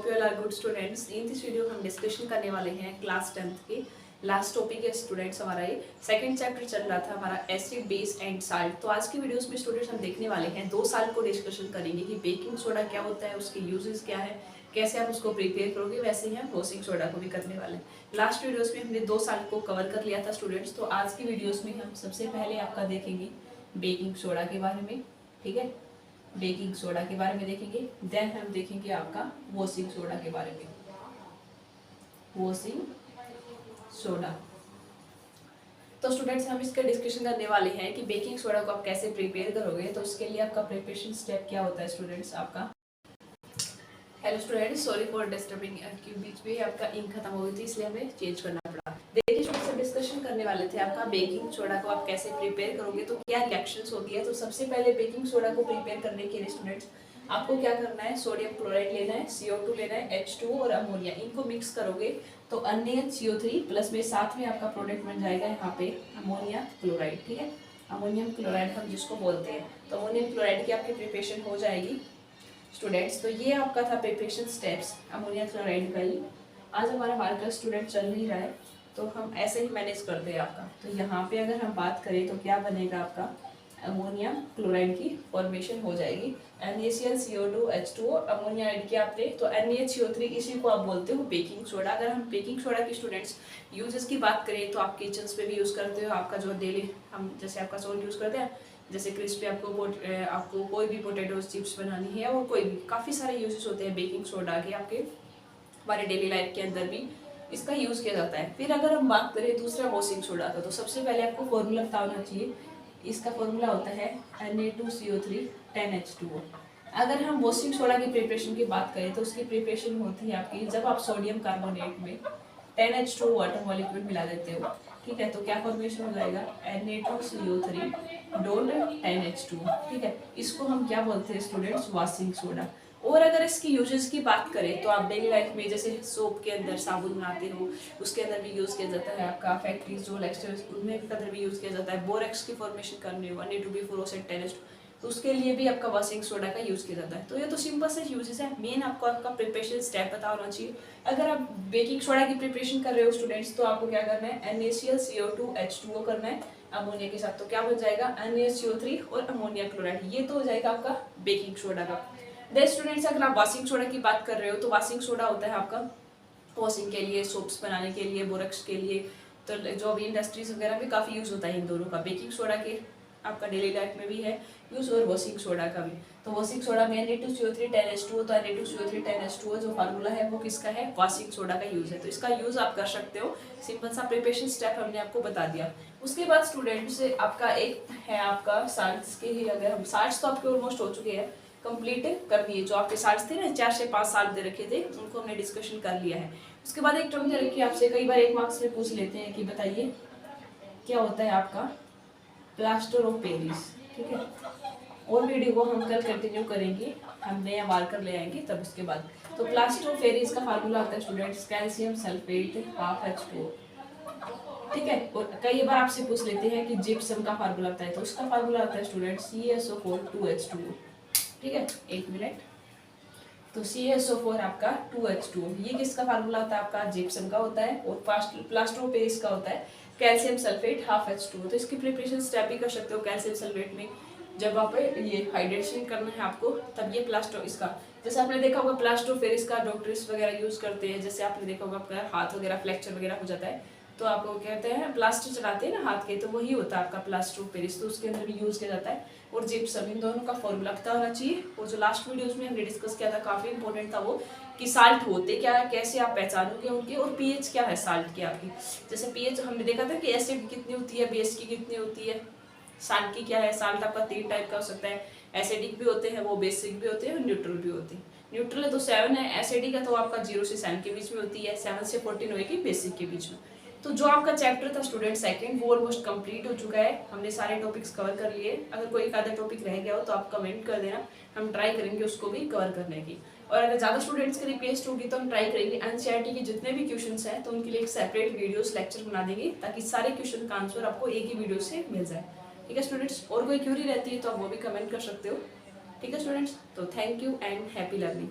Hope you all are good students. In this video हम discussion करने वाले हैं क्लास 10th के लास्ट टॉपिक है स्टूडेंट्स। हमारा ये सेकंड चैप्टर चल रहा था हमारा एसिड बेस एंड साल्ट। तो आज की वीडियोस में स्टूडेंट्स हम देखने वाले हैं 2 साल को डिस्कशन करेंगे कि बेकिंग सोडा क्या होता है, उसके यूजेस क्या है, कैसे आप उसको प्रिपेयर करोगे। वैसे ही हम वॉशिंग सोडा को भी करने वाले हैं। लास्ट वीडियोस में हमने 2 साल को कवर कर लिया था स्टूडेंट्स। तो आज की वीडियोस में हम सबसे पहले आपका देखेंगे बेकिंग सोडा के बारे में, ठीक है, बेकिंग सोडा के बारे में देखेंगे। देन हम देखेंगे आपका वॉशिंग सोडा के बारे में, वॉशिंग सोडा। तो स्टूडेंट्स हम इसका डिस्कशन करने वाले हैं कि बेकिंग सोडा को आप कैसे प्रिपेयर करोगे। तो उसके लिए आपका प्रिपरेशन स्टेप क्या होता है स्टूडेंट्स आपका। Hello students, sorry for disturbing, क्योंकि बीच में आपका इंक खत्म हो गई थी इसलिए हमें चेंज करना पड़ा। देखिए स्टूडेंट्स, डिस्कशन करने वाले थे आपका बेकिंग सोडा को आप कैसे प्रिपेयर करोगे, तो क्या रिएक्शंस होती है। तो सबसे पहले बेकिंग सोडा को प्रिपेयर करने के लिए स्टूडेंट्स आपको क्या करना है, सोडियम क्लोराइड लेना है, CO2 लेना है, H2O और अमोनिया, इनको मिक्स करोगे तो NaCO3 प्लस में साथ में आपका प्रोडक्ट बन जाएगा यहाँ पे अमोनिया क्लोराइड, ठीक है, अमोनियम क्लोराइड हम जिसको बोलते हैं। तो अमोनियम क्लोराइड की आपकी प्रिपरेशन हो जाएगी स्टूडेंट्स। तो ये आपका था प्रिपरेशन स्टेप्स अमोनिया क्लोराइड का ही। आज हमारा मार्कर स्टूडेंट चल नहीं रहा है तो हम ऐसे ही मैनेज करते हैं आपका। तो यहाँ पे अगर हम बात करें तो क्या बनेगा आपका, अमोनिया क्लोराइड की फॉर्मेशन हो जाएगी। NaCl CO2 H2O ammonia add किया आपने तो NaCO3, इसी को आप बोलते हो बेकिंग सोडा। अगर हम बेकिंग सोडा की स्टूडेंट्स यूजेस की बात करें तो आप किचन पे भी यूज़ करते हो। आपका जो डेली हम जैसे आपका सॉल्ट यूज़ करते हैं, जैसे क्रिस्पी आपको कोई भी पोटैटो चिप्स बनानी है और कोई भी काफ़ी सारे यूजेस होते हैं बेकिंग सोडा के आपके हमारे डेली लाइफ के अंदर भी इसका यूज़ किया जाता है। फिर अगर हम बात करें दूसरा वॉशिंग सोडा का, तो सबसे पहले आपको फॉर्मूला पता होना चाहिए। इसका फॉर्मूला होता है Na2CO3 10H2O। अगर हम वॉशिंग सोडा की प्रिपरेशन की बात करें तो उसकी प्रिपरेशन होती है आपकी जब आप सोडियम कार्बोनेट में 10H2O वाटर मॉलिक्यूल मिला देते हो, ठीक है। तो क्या फॉर्मेशन हो जाएगा, Na2CO3 डोंट 10H2O, ठीक है। इसको हम क्या बोलते हैं स्टूडेंट्स, वॉशिंग सोडा। और अगर इसकी यूजेस की बात करें तो आप डेली लाइफ में जैसे सोप के अंदर साबुन बनाते हो उसके अंदर भी यूज़ किया जाता है। आपका फैक्ट्रीज जो लेक्चर्स उनमें के अंदर भी यूज़ किया जाता है। बोरेक्स की फॉर्मेशन करनी हो Na2B4O तो उसके लिए भी आपका वॉशिंग सोडा का यूज़ किया जाता है। तो ये तो सिंपल से यूजेस है। मेन आपको आपका प्रिपरेशन स्टेप पता होना चाहिए। अगर आप बेकिंग सोडा की प्रिपरेशन कर रहे हो स्टूडेंट्स तो आपको क्या करना है, NaCl CO2 H2O करना है अमोनिया के साथ। तो क्या बन जाएगा, NaCO3 और अमोनिया क्लोराइड। ये तो हो जाएगा आपका बेकिंग सोडा का। दे स्टूडेंट्स, अगर आप वॉशिंग सोडा की बात कर रहे हो तो वॉशिंग सोडा होता है आपका वॉशिंग के लिए, सोप्स बनाने के लिए, बोरक्स के लिए। तो जो भी इंडस्ट्रीज वगैरह में काफ़ी यूज़ होता है इन दोनों का। बेकिंग सोडा के आपका डेली लाइफ में भी है यूज़ और वॉशिंग सोडा का भी। तो वॉशिंग सोडा में Na2CO3 10H2O, तो Na2CO3 10H2O जो फार्मूला है वो किसका है, वॉशिंग सोडा का यूज़ है। तो इसका यूज़ आप कर सकते हो। सिंपल सा प्रिपरेशन स्टेप हमने आपको बता दिया। उसके बाद स्टूडेंट्स आपका एक है आपका साल्ट्स के ही। अगर हम साल्ट्स तो आपके ऑलमोस्ट हो चुके हैं, कंप्लीट कर दिए। जो आपके साल्ट्स थे ना 4 से 5 साल दे रखे थे उनको हमने डिस्कशन कर लिया है। उसके बाद एक टर्म दे रखी है आपसे, कई बार 1 मार्क्स में पूछ लेते हैं कि बताइए क्या होता है आपका प्लास्टर ऑफ पेरिस, ठीक है। और वीडियो को हम कल कंटिन्यू करेंगे, हम नया मार्कर ले आएंगे तब उसके बाद। तो प्लास्टर ऑफ पेरिस का फार्मूला होता है स्टूडेंट्स कैल्शियम सल्फेट ½ H2O, ठीक है। और कई बार आपसे पूछ लेते हैं कि जिप्सम का फार्मूला होता है, तो उसका फार्मूला होता है स्टूडेंट CaSO4 2H2O, ठीक है। 1 मिनट। तो CaSO4 आपका 2H2O, ये किसका फार्मूला होता है, आपका जिप्सम का होता है। और प्लास्टर ऑफ पेरिस का होता है कैल्शियम सल्फेट ½ H2O। तो इसकी प्रिपरेशन स्टेप भी कर सकते हो। कैल्शियम सल्फेट में जब आप ये हाइड्रेशन करना है आपको तब ये प्लास्टर इसका, जैसे आपने देखा होगा प्लास्टर ऑफ पेरिस का डॉक्टर्स वगैरह यूज़ करते हैं। जैसे आपने देखा होगा आपका हाथ वगैरह फ्रैक्चर वगैरह हो जाता है तो आपको कहते हैं प्लास्टर चढ़ाते हैं ना हाथ के, तो वही होता है आपका प्लास्टर ऑफ पेरिस। तो उसके अंदर भी यूज़ किया जाता है। और जिप्सम, इन दोनों का फॉर्मूला पता होना चाहिए। और जो लास्ट वीडियोस में हमने डिस्कस किया था काफ़ी इंपॉर्टेंट था वो, कि साल्ट होते क्या है, कैसे आप पहचानोगे उनके, और पीएच क्या है साल्ट की आपकी। जैसे पीएच हमने देखा था कि एसिड कितनी होती है, बेस की कितनी होती है, साल्ट की क्या है। साल्ट आपका 3 टाइप का हो सकता है, एसिडिक भी होते हैं, वो बेसिक भी होते हैं और न्यूट्रल भी होते हैं। न्यूट्रल है तो 7 है, एसिडिक है तो आपका 0 से 7 के बीच में होती है, 7 से 14 होगी बेसिक के बीच में। तो जो आपका चैप्टर था स्टूडेंट सेकंड वो ऑलमोस्ट कंप्लीट हो चुका है। हमने सारे टॉपिक्स कवर कर लिए। अगर कोई एक आधा टॉपिक रह गया हो तो आप कमेंट कर देना, हम ट्राई करेंगे उसको भी कवर करने की। और अगर ज़्यादा स्टूडेंट्स की रिक्वेस्ट होगी तो हम ट्राई करेंगे NCERT के जितने भी क्वेश्चंस हैं तो उनके लिए एक सेपरेट वीडियोस लेक्चर बना देंगे ताकि सारे क्वेश्चन का आंसर आपको एक ही वीडियो से मिल जाए, ठीक है स्टूडेंट्स। और कोई क्यूरी रहती है तो आप वो भी कमेंट कर सकते हो, ठीक है स्टूडेंट्स। तो thank you and happy learning.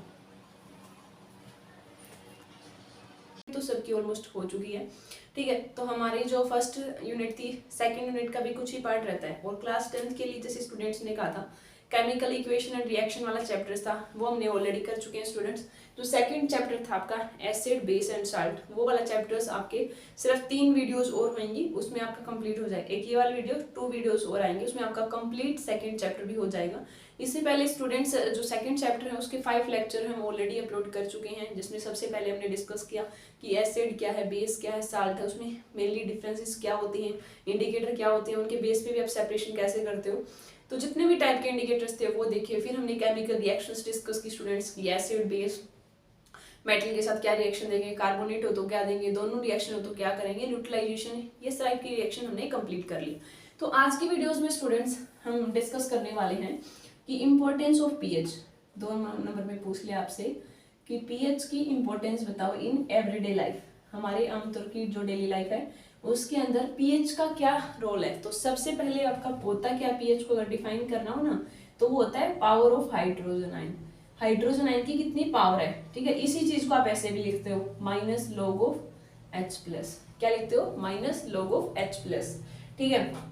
तो सबकी ऑलमोस्ट हो चुकी है, ठीक है। तो हमारी जो फर्स्ट यूनिट थी, सेकंड यूनिट का भी कुछ ही पार्ट रहता है। और क्लास 10th के लिए जैसे स्टूडेंट्स ने कहा था केमिकल इक्वेशन एंड रिएक्शन वाला चैप्टर था, वो हमने ऑलरेडी कर चुके हैं स्टूडेंट्स। जो सेकंड चैप्टर था आपका एसिड बेस एंड साल्ट, वो वाला चैप्टर्स आपके सिर्फ 3 वीडियोस और होंगी, उसमें आपका कंप्लीट हो जाएगा। एक ये वाला वीडियो, 2 वीडियोस और आएंगे, उसमें आपका कंप्लीट सेकंड चैप्टर भी हो जाएगा। इससे पहले स्टूडेंट्स जो सेकंड चैप्टर है उसके 5 लेक्चर हम ऑलरेडी अपलोड कर चुके हैं, जिसमें सबसे पहले हमने डिस्कस किया कि एसिड क्या है, बेस क्या है, साल्ट है, उसमें मेनली डिफरेंसेस क्या होती हैं, इंडिकेटर क्या होते हैं, उनके बेस पे भी आप सेपरेशन कैसे करते हो। तो जितने भी टाइप के इंडिकेटर्स थे वो देखिए। फिर हमने केमिकल रिएक्शंस डिस्कस की स्टूडेंट्स की, एसिड बेस मेटल के साथ क्या रिएक्शन देंगे, कार्बोनेट हो तो क्या देंगे, दोनों रिएक्शन हो तो क्या करेंगे, न्यूट्रलाइजेशन, ये टाइप की रिएक्शन हमने कंप्लीट कर ली। तो आज की वीडियोस में स्टूडेंट्स हम डिस्कस करने वाले हैं कि इम्पोर्टेंस ऑफ पीएच। 2 नंबर में पूछ लिया आपसे कि पीएच की इम्पोर्टेंस बताओ इन एवरीडे लाइफ, हमारे आमतौर की जो डेली लाइफ है उसके अंदर पीएच का क्या रोल है। तो सबसे पहले आपका होता क्या, पीएच को अगर डिफाइन करना हो ना तो वो होता है power of hydrogen ion. Hydrogen ion की कितनी पावर है, ठीक है। इसी चीज को आप ऐसे भी लिखते हो माइनस लॉग ऑफ H+, क्या लिखते हो, माइनस लॉग ऑफ H+, ठीक है।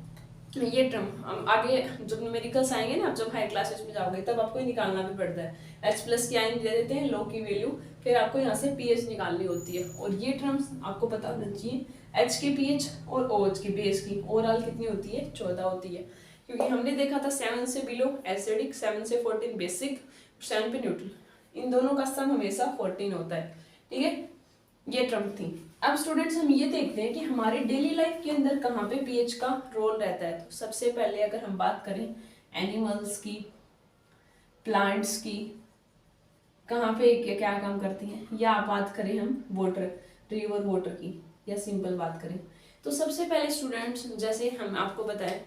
ये टर्म आगे जब न्यूमेरिकल्स आएंगे ना, आप जब हाई क्लासेस में जाओगे तब आपको निकालना भी पड़ता है। H+ की आयन दे देते हैं, लॉग की वैल्यू, फिर आपको यहाँ से पीएच निकालनी होती है। और ये टर्म्स आपको पता होना चाहिए, H की पीएच और OH की बेस की ओवरऑल कितनी होती है, 14 होती है। क्योंकि हमने देखा था 7 से बिलो एसिडिक, 7 से 14 बेसिक, 7 पे न्यूट्रल, इन दोनों का सम हमेशा 14 होता है, ठीक है। ये टर्म थी। अब स्टूडेंट्स हम ये देखते हैं कि हमारे डेली लाइफ के अंदर कहाँ पे पीएच का रोल रहता है। तो सबसे पहले अगर हम बात करें एनिमल्स की, प्लांट्स की, कहाँ पे क्या काम करती हैं, या बात करें हम वाटर, रिवर वाटर की, या सिंपल बात करें तो सबसे पहले स्टूडेंट्स जैसे हम आपको बताएं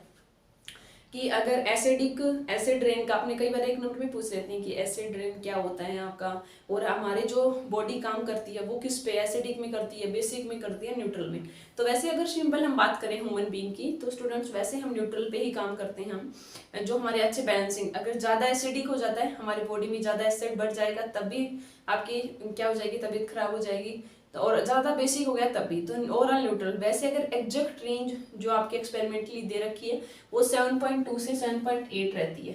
कि अगर एसिड रेन का आपने कई बार एक नोट में पूछ लेते हैं कि एसिड रेन क्या होता है आपका, और हमारे जो बॉडी काम करती है वो किस पे, एसिडिक में करती है, बेसिक में करती है, न्यूट्रल में। तो वैसे अगर सिंपल हम बात करें ह्यूमन बीइंग की तो स्टूडेंट्स वैसे हम न्यूट्रल पे ही काम करते हैं। हम जो हमारे अच्छे बैलेंसिंग, अगर ज़्यादा एसिडिक हो जाता है, हमारी बॉडी में ज़्यादा एसिड बढ़ जाएगा तब भी आपकी क्या हो जाएगी, तबीयत खराब हो जाएगी। तो और ज़्यादा बेसिक हो गया तब भी, तो ओवरऑल न्यूट्रल। वैसे अगर एग्जैक्ट रेंज जो आपके एक्सपेरिमेंटली दे रखी है वो 7.2 से 7.8 रहती है,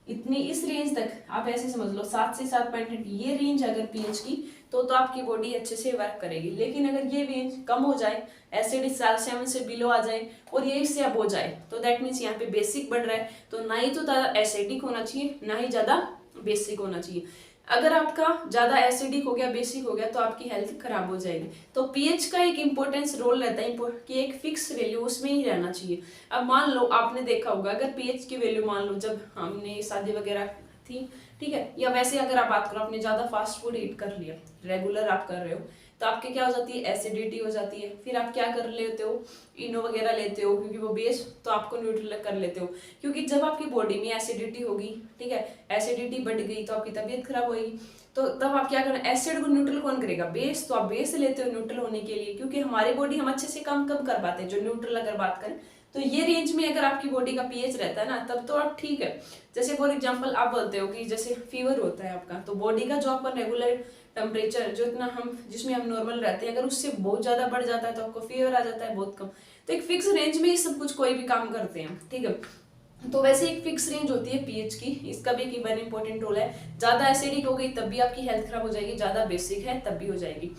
इतनी इस रेंज तक आप ऐसे समझ लो, 7 से 7.8 ये रेंज अगर पीएच की तो आपकी बॉडी अच्छे से वर्क करेगी। लेकिन अगर ये रेंज कम हो जाए, एसिड 7 से बिलो आ जाए और ये इससे अब हो जाए, तो दैट मीन्स यहाँ पे बेसिक बढ़ रहा है। तो ना ही तो ज़्यादा एसिडिक होना चाहिए, ना ही ज़्यादा बेसिक होना चाहिए। अगर आपका ज्यादा एसिडिक हो गया, बेसिक हो गया, तो आपकी हेल्थ खराब हो जाएगी। तो पीएच का एक इंपॉर्टेंस रोल रहता है कि एक फिक्स वैल्यू उसमें ही रहना चाहिए। अब मान लो आपने देखा होगा अगर पीएच की वैल्यू मान लो जब हमने शादी वगैरह थी, ठीक है, या वैसे अगर आप बात करो आपने ज्यादा फास्ट फूड ईट कर लिया, रेगुलर आप कर रहे हो, तो आपके क्या हो जाती है, एसिडिटी हो जाती है। फिर आप क्या कर लेते हो, इनो वगैरह लेते हो, क्योंकि वो बेस, तो आपको न्यूट्रल कर लेते हो। क्योंकि जब आपकी बॉडी में एसिडिटी होगी, ठीक है, एसिडिटी बढ़ गई तो आपकी तबीयत खराब होगी। तो तब आप क्या करना, एसिड को न्यूट्रल कौन करेगा, बेस, तो आप बेस लेते हो न्यूट्रल होने के लिए। क्योंकि हमारी बॉडी हम अच्छे से काम कब कर पाते हैं, जो न्यूट्रल अगर बात करें तो ये रेंज में अगर आपकी बॉडी का पीएच रहता है ना, तब तो आप ठीक है। जैसे फॉर एग्जांपल आप बोलते हो कि जैसे फीवर होता है आपका, तो बॉडी का जो आपका रेगुलर टेम्परेचर जो इतना हम जिसमें हम नॉर्मल रहते हैं, अगर उससे बहुत ज्यादा बढ़ जाता है तो आपको फीवर आ जाता है बहुत कम। तो एक फिक्स रेंज में ही सब कुछ कोई भी काम करते हैं, ठीक है। तो वैसे एक फिक्स रेंज होती है पीएच की, इसका भी एक वेरी इंपॉर्टेंट रोल है। ज्यादा एसिडिक हो गई तब भी आपकी हेल्थ खराब हो जाएगी, ज्यादा बेसिक है तब भी हो जाएगी,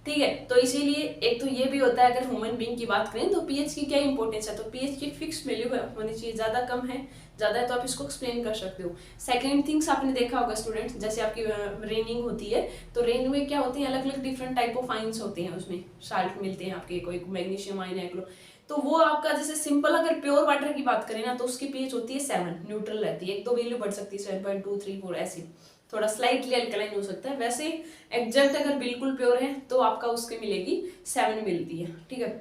ठीक है। तो इसीलिए एक तो ये भी होता है, अगर ह्यूमन बीइंग की बात करें तो पीएच की क्या इंपॉर्टेंस है, तो पीएच की फिक्स वैल्यू होनी चाहिए, ज्यादा कम है ज्यादा है तो आप इसको एक्सप्लेन कर सकते हो। सेकेंड थिंग्स आपने देखा होगा स्टूडेंट्स, जैसे आपकी रेनिंग होती है, तो रेन में क्या होती है, अलग अलग डिफरेंट टाइप ऑफ आइंस होते हैं, उसमें साल्ट मिलते हैं आपके, कोई मैग्नीशियम आइन है, तो वो आपका जैसे सिंपल अगर प्योर वाटर की बात करें ना तो उसकी पीएच होती है 7, न्यूट्रल रहती है। एक दो वैल्यू बढ़ सकती है 7.2, 3, 4 ऐसी, थोड़ा स्लाइटली अल्कलाइन हो सकता है। वैसे एग्जैक्ट अगर बिल्कुल प्योर है तो आपका उसके मिलेगी 7 मिलती है, ठीक है।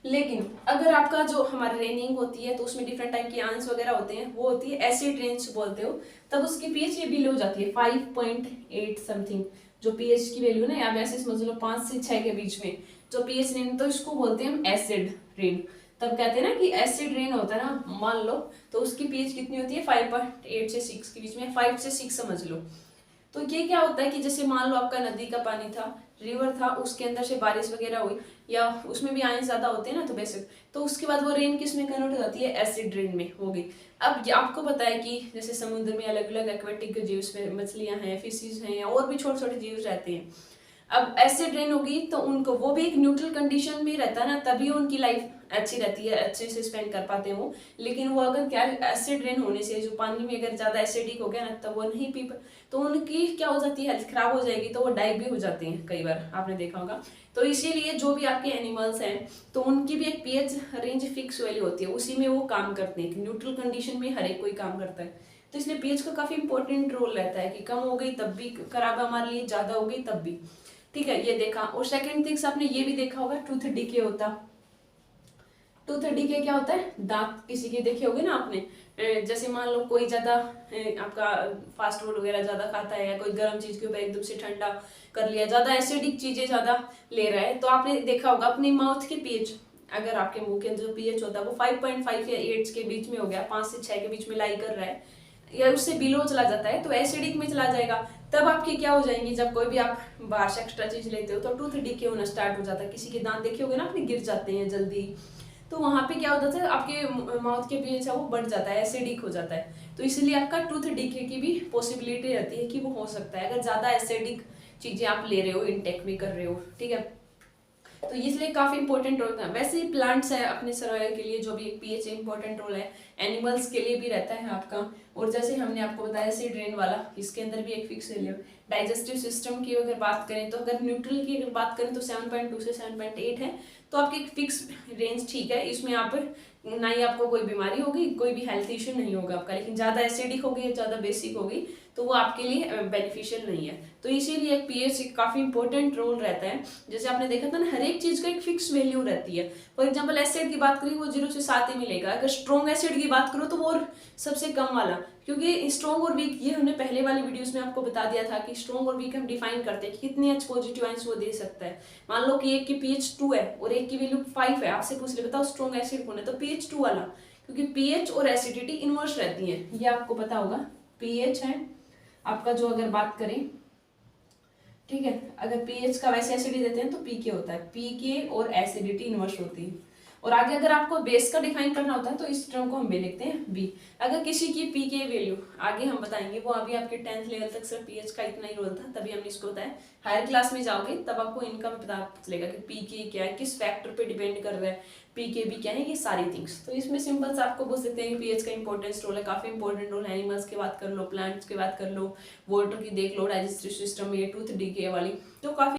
लेकिन अगर आपका जो हमारी रेनिंग होती है तो उसमें डिफरेंट टाइप के आंस वगैरह होते हैं, वो होती है एसिड रेंज बोलते हो, तब उसकी पीएच ये बिलो हो जाती है 5.8 समथिंग, जो पीएच की वैल्यू ना, आप ऐसे समझ लो 5 से 6 के बीच में जो पीएच रेन, तो इसको बोलते हैं हम एसिड रेन। तब कहते हैं ना कि एसिड रेन होता है ना, मान लो तो उसकी पीएच कितनी होती है 5.8 से 6 के बीच में, 5 से 6 समझ लो। तो ये क्या होता है कि जैसे मान लो आपका नदी का पानी था, रिवर था उसके अंदर से बारिश वगैरह हुई या उसमें भी आयन ज़्यादा होते हैं ना, तो बेसिक तो उसके बाद वो रेन किस में कन्वर्ट हो जाती है, एसिड रेन में हो गई। अब आपको पता है कि जैसे समुद्र में अलग अलग एक्वेटिक जीव में मछलियाँ हैं, फिशेज हैं, और भी छोटे छोटे जीव रहते हैं। अब एसिड रेन होगी तो उनको वो भी एक न्यूट्रल कंडीशन में रहता है ना, तभी उनकी लाइफ अच्छी रहती है, अच्छे से स्पेंड कर पाते हैं वो। लेकिन वो अगर क्या एसिड रेन होने से जो पानी में अगर ज़्यादा एसिडिक हो गया ना, तब वो नहीं पी तो उनकी क्या हो जाती है, हेल्थ खराब हो जाएगी, तो वो डाई भी हो जाते हैं कई बार, आपने देखा होगा। तो इसीलिए जो भी आपके एनिमल्स हैं तो उनकी भी एक पीएच रेंज फिक्स वैल्यू होती है, उसी में वो काम करते हैं। न्यूट्रल कंडीशन में हर एक कोई काम करता है, तो इसलिए पीएच का काफी इंपॉर्टेंट रोल रहता है कि कम हो गई तब भी खराब है हमारे लिए, ज्यादा हो गई तब भी। ठीक है, ये देखा। और सेकंड थिंग्स आपने ये भी देखा होगा, टूथ डीके होता। टूथ डीके क्या होता है, दांत किसी के देखे होगे ना आपने, जैसे मान लो कोई ज्यादा आपका फास्ट फूड वगैरह ज्यादा खाता है, या कोई गर्म चीज के ऊपर एकदम से ठंडा कर लिया, ज्यादा एसिडिक चीजें ज्यादा ले रहा है, तो आपने देखा होगा अपने माउथ के पीएच, अगर आपके मुंह के अंदर जो पीएच होता है वो 5.5 या 8 के बीच में हो गया, 5 से 6 के बीच में लाई कर रहा है, या उससे बिलो चला जाता है तो एसिडिक में चला जाएगा। तब आपकी क्या हो जाएंगी, जब कोई भी आप बाहर से एक्स्ट्रा चीज लेते हो तो टूथ डीके होना स्टार्ट हो जाता है। किसी के दांत देखे होगे ना आपने, गिर जाते हैं जल्दी, तो वहां पे क्या होता है, आपके माउथ के पीएच है वो बढ़ जाता है, एसिडिक हो जाता है। तो इसलिए आपका टूथ डीके की भी पॉसिबिलिटी रहती है कि वो हो सकता है, अगर ज्यादा एसिडिक चीजें आप ले रहे हो, इनटेक में कर रहे हो। ठीक है, तो इसलिए काफी इंपॉर्टेंट रोल है। वैसे ही प्लांट्स है अपने सर्वाइवल के लिए जो भी एक पीएच इंपॉर्टेंट रोल है, एनिमल्स के लिए भी रहता है आपका। और जैसे हमने आपको बताया एसिड रेन वाला, इसके अंदर भी एक फिक्स वैल्यू। डाइजेस्टिव सिस्टम की अगर बात करें तो अगर न्यूट्रल की अगर बात करें तो 7.2 से 7.8 है, तो आपकी एक फिक्स रेंज ठीक है, इसमें आप ना ही आपको कोई बीमारी होगी, कोई भी हेल्थ इश्यू नहीं होगा आपका। लेकिन ज्यादा एसिडिक होगी, ज्यादा बेसिक होगी, तो वो आपके लिए बेनिफिशियल नहीं है। तो इसीलिए एक पीएच काफी इंपॉर्टेंट रोल रहता है। जैसे आपने देखा था ना, हर एक चीज का एक फिक्स वैल्यू रहती है। फॉर एग्जाम्पल एसिड की बात करें वो 0 से 7 ही मिलेगा, अगर स्ट्रॉन्ग एसिड की बात करो तो वो सबसे कम वाला, क्योंकि स्ट्रॉन्ग और वीक ये हमने पहले वाली वीडियोस में आपको बता दिया था कि स्ट्रॉन्ग और वीक हम डिफाइन करते हैं कि कितने एच पॉजिटिव आयंस वो दे सकता है। मान लो कि एक की पीएच 2 है और एक की वैल्यू 5 है, आपसे पूछ ले बताओ स्ट्रॉन्ग एसिड कौन है, तो पीएच 2 वाला, क्योंकि पीएच और एसिडिटी इनवर्स रहती है, ये आपको पता होगा। पीएच है आपका जो अगर बात करें, ठीक है, अगर पीएच का वैसे एसिडिटी देते हैं तो पीके होता है, पीके और एसिडिटी इनवर्स होती है। और आगे अगर आपको बेस का डिफाइन करना होता है तो इस टर्म को हम बे लिखते हैं बी। अगर किसी की पीके वैल्यू आगे हम बताएंगे, वो अभी आपके 10th लेवल तक सिर्फ पीएच का इतना ही रोल था, तभी हमने इसको बताया। हायर क्लास में जाओगे तब आपको इनका पता चलेगा कि पीके क्या है, किस फैक्टर पे डिपेंड कर रहा है, पीके भी क्या है, ये सारी थिंग्स। तो इसमें सिंपल से आपको बोल सकते हैं पीएच का इंपॉर्टेंस रोल है, काफी इंपॉर्टेंट रोल है। एनिमल्स की बात कर लो, प्लांट्स की बात कर लो, वाटर की देख लो, डाइजेस्टिव सिस्टम में टूथ डीके वाली, तो काफी